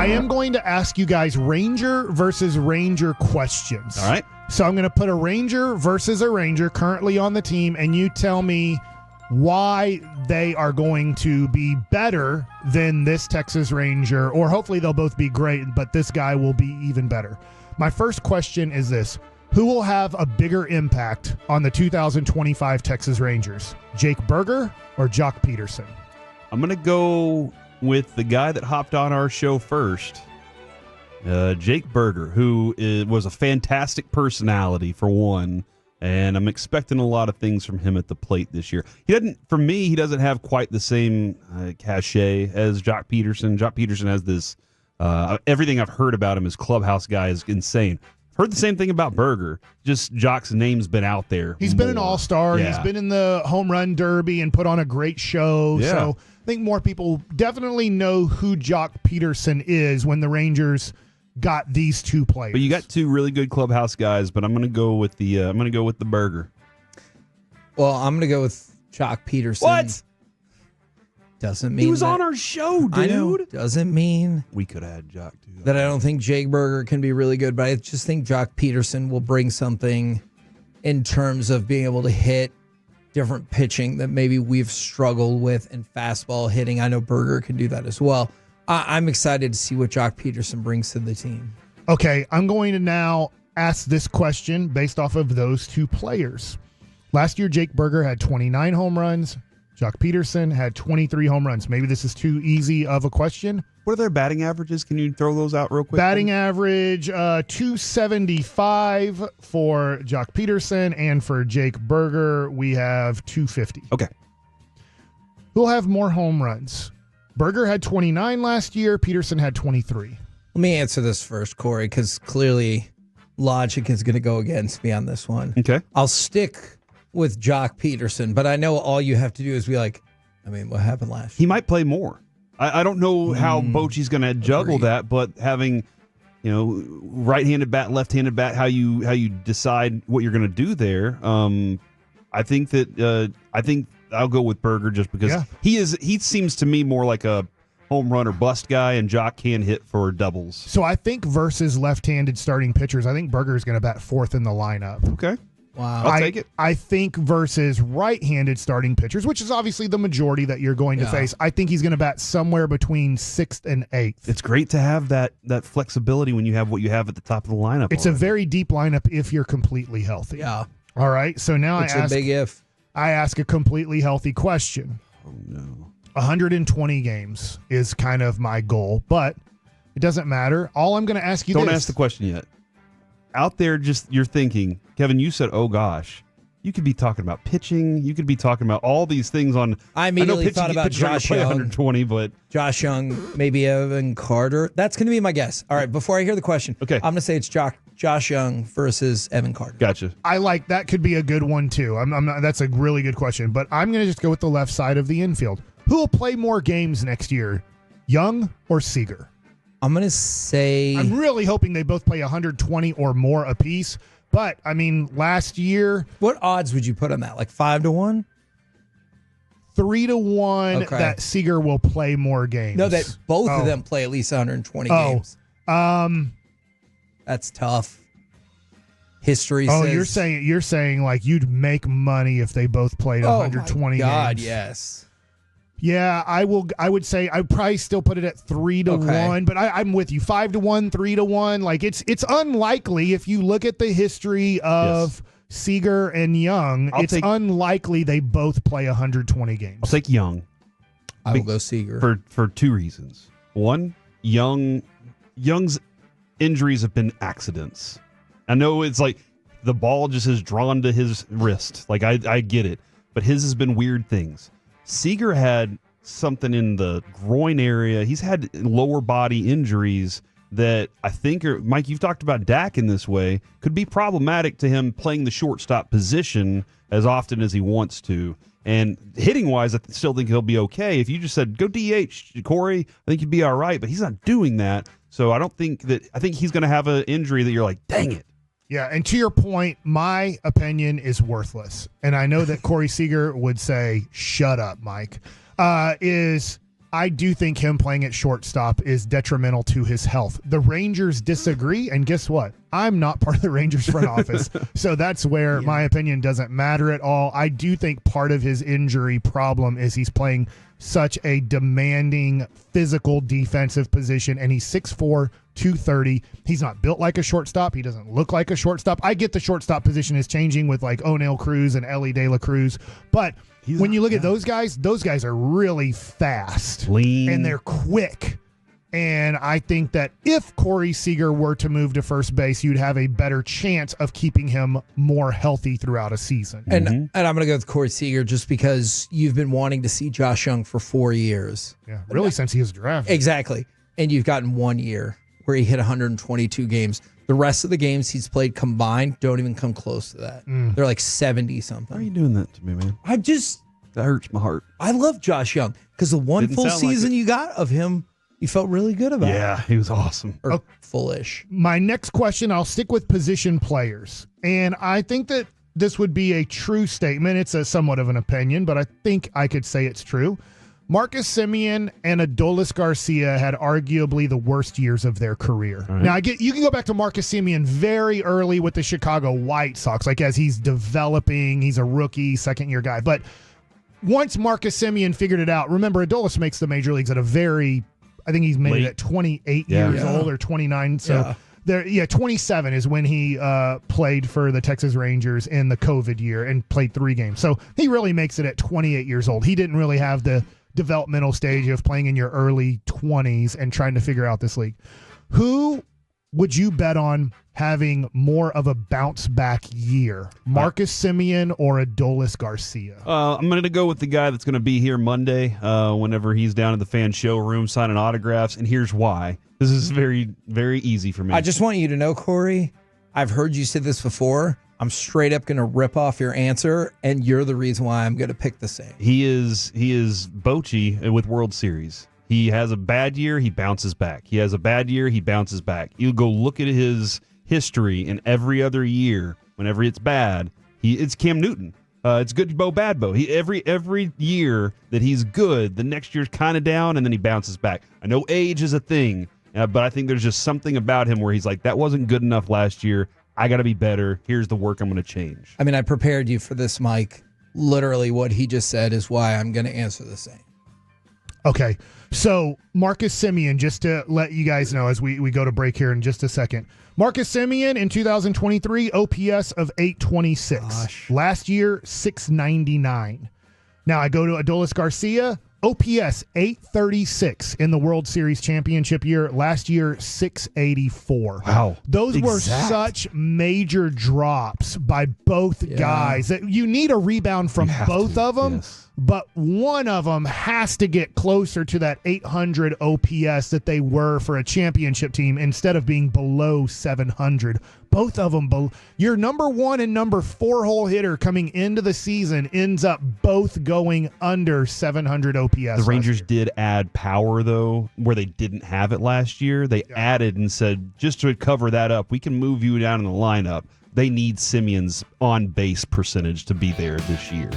I am going to ask you guys Ranger versus Ranger questions. All right. So I'm going to put a Ranger versus a Ranger currently on the team, and you tell me why they are going to be better than this Texas Ranger, or hopefully they'll both be great, but this guy will be even better. My first question is this. Who will have a bigger impact on the 2025 Texas Rangers? Jake Burger or Joc Pederson? I'm going to go with the guy that hopped on our show first, Jake Burger, who was a fantastic personality for one, and I'm expecting a lot of things from him at the plate this year. For me, he doesn't have quite the same cachet as Joc Pederson. Joc Pederson has this, everything I've heard about him as clubhouse guy is insane. Heard the same thing about Burger. Just Joc's name's been out there. He's been an all-star. Yeah. He's been in the home run derby and put on a great show. Yeah. So I think more people definitely know who Joc Pederson is when the Rangers got these two players. But you got two really good clubhouse guys. But I'm going to go with the Burger. Well, I'm going to go with Joc Pederson. What? Doesn't mean he was on our show, dude. I know. Doesn't mean we could have had Joc too. That I don't think Jake Burger can be really good, but I just think Joc Pederson will bring something in terms of being able to hit different pitching that maybe we've struggled with in fastball hitting. I know Burger can do that as well. I'm excited to see what Joc Pederson brings to the team. Okay, I'm going to now ask this question based off of those two players. Last year, Jake Burger had 29 home runs. Joc Pederson had 23 home runs. Maybe this is too easy of a question. What are their batting averages? Can you throw those out real quick? Batting average, 275 for Joc Pederson, and for Jake Burger, we have 250. Okay. Who'll have more home runs? Burger had 29 last year. Peterson had 23. Let me answer this first, Corey, because clearly logic is going to go against me on this one. Okay. I'll stick with Joc Pederson, but I know all you have to do is be like, what happened last year? He might play more. I don't know how Bochy's going to juggle that, but having, right-handed bat, left-handed bat, how you decide what you're going to do there. I think I'll go with Burger just because he seems to me more like a home run or bust guy, and Joc can hit for doubles. So I think versus left-handed starting pitchers, I think Burger is going to bat fourth in the lineup. Okay. Wow. I'll take it. I think versus right-handed starting pitchers, which is obviously the majority that you're going to face, I think he's going to bat somewhere between 6th and 8th. It's great to have that flexibility when you have what you have at the top of the lineup. It's already a very deep lineup if you're completely healthy. Yeah. All right. So now it's a big if. I ask a completely healthy question. Oh, no. 120 games is kind of my goal, but it doesn't matter. All I'm going to ask you Don't ask the question yet. Out there, just you're thinking, Kevin, you said, oh, gosh. You could be talking about pitching. You could be talking about all these things on. I immediately thought about Josh Jung. 120, but Josh Jung, maybe Evan Carter. That's going to be my guess. All right, before I hear the question, okay, I'm going to say it's Josh Jung versus Evan Carter. Gotcha. I like that. Could be a good one too. I'm not. That's a really good question. But I'm going to just go with the left side of the infield. Who will play more games next year, Jung or Seager? I'm going to say. I'm really hoping they both play 120 or more apiece. But, last year. What odds would you put on that? Like 5-1? 3-1 that Seager will play more games. No, that both of them play at least 120 games. That's tough. History says. Oh, you're saying like you'd make money if they both played 120 God, games. yes. Yeah, I would say I'd probably still put it at 3-1, but I'm with you. 5-1, 3-1. Like it's unlikely if you look at the history of Seager and Jung. It's unlikely they both play 120 games. I'll take Jung. I will go Seager for two reasons. One, Jung's injuries have been accidents. I know it's like the ball just is drawn to his wrist. Like I get it, but his has been weird things. Seager had something in the groin area. He's had lower body injuries that I think Mike, you've talked about Dak in this way, could be problematic to him playing the shortstop position as often as he wants to. And hitting-wise, I still think he'll be okay. If you just said, go DH, Corey, I think you'd be all right. But he's not doing that. So I think he's going to have an injury that you're like, dang it. Yeah, and to your point, my opinion is worthless. And I know that Corey Seager would say, shut up, Mike. I I do think him playing at shortstop is detrimental to his health. The Rangers disagree, and guess what? I'm not part of the Rangers front office, so that's where my opinion doesn't matter at all. I do think part of his injury problem is he's playing such a demanding physical defensive position, and he's 6'4", 230. He's not built like a shortstop. He doesn't look like a shortstop. I get the shortstop position is changing with like O'Neal Cruz and Ellie De La Cruz, but when you look at those guys are really fast, lean, and they're quick. And I think that if Corey Seager were to move to first base, you'd have a better chance of keeping him more healthy throughout a season. And I'm going to go with Corey Seager just because you've been wanting to see Josh Jung for 4 years. Yeah, really since he was drafted. Exactly. And you've gotten 1 year where he hit 122 games. The rest of the games he's played combined don't even come close to that. They're like 70-something. Why are you doing that to me, man? That hurts my heart. I love Josh Jung because the one Didn't full sound like season it. you got of him, you felt really good about. Yeah, he was awesome. Or fullish. My next question, I'll stick with position players. And I think that this would be a true statement. It's a somewhat of an opinion, but I think I could say it's true. Marcus Simeon and Adolis Garcia had arguably the worst years of their career. Right. Now, you can go back to Marcus Simeon very early with the Chicago White Sox, like as he's developing, he's a rookie, second-year guy. But once Marcus Simeon figured it out, remember, Adolis makes the major leagues at a very, I think he's made it at 28 years old or 29. So, 27 is when he played for the Texas Rangers in the COVID year and played 3 games. So he really makes it at 28 years old. He didn't really have the developmental stage of playing in your early 20s and trying to figure out this league. Who would you bet on having more of a bounce back year, Marcus Simeon or Adolis Garcia? I'm going to go with the guy that's going to be here Monday whenever he's down at the fan showroom signing autographs, and here's why. This is very, very easy for me. I just want you to know, Corey, I've heard you say this before. I'm straight up going to rip off your answer, and you're the reason why I'm going to pick the same. He is Bochy with World Series. He has a bad year, he bounces back. He has a bad year, he bounces back. You go look at his history in every other year. Whenever it's bad, it's Cam Newton. It's good Bo, bad Bo. Every year that he's good, the next year's kind of down, and then he bounces back. I know age is a thing, but I think there's just something about him where he's like, that wasn't good enough last year. I got to be better. Here's the work I'm going to change. I mean, I prepared you for this, Mike. Literally what he just said is why I'm going to answer the same. Okay, so Marcus Simeon, just to let you guys know as we go to break here in just a second. Marcus Simeon in 2023, OPS of 826. Gosh. Last year, 699. Now I go to Adolis Garcia, OPS 836 in the World Series championship year. Last year, 684. Wow. Those were such major drops by both guys that you need a rebound from both of them. Yes. But one of them has to get closer to that 800 OPS that they were for a championship team instead of being below 700. Both of them, your number 1 and number 4 hole hitter coming into the season ends up both going under 700 OPS. The Rangers did add power, though, where they didn't have it last year. They added and said, just to cover that up, we can move you down in the lineup. They need Simeon's on-base percentage to be there this year.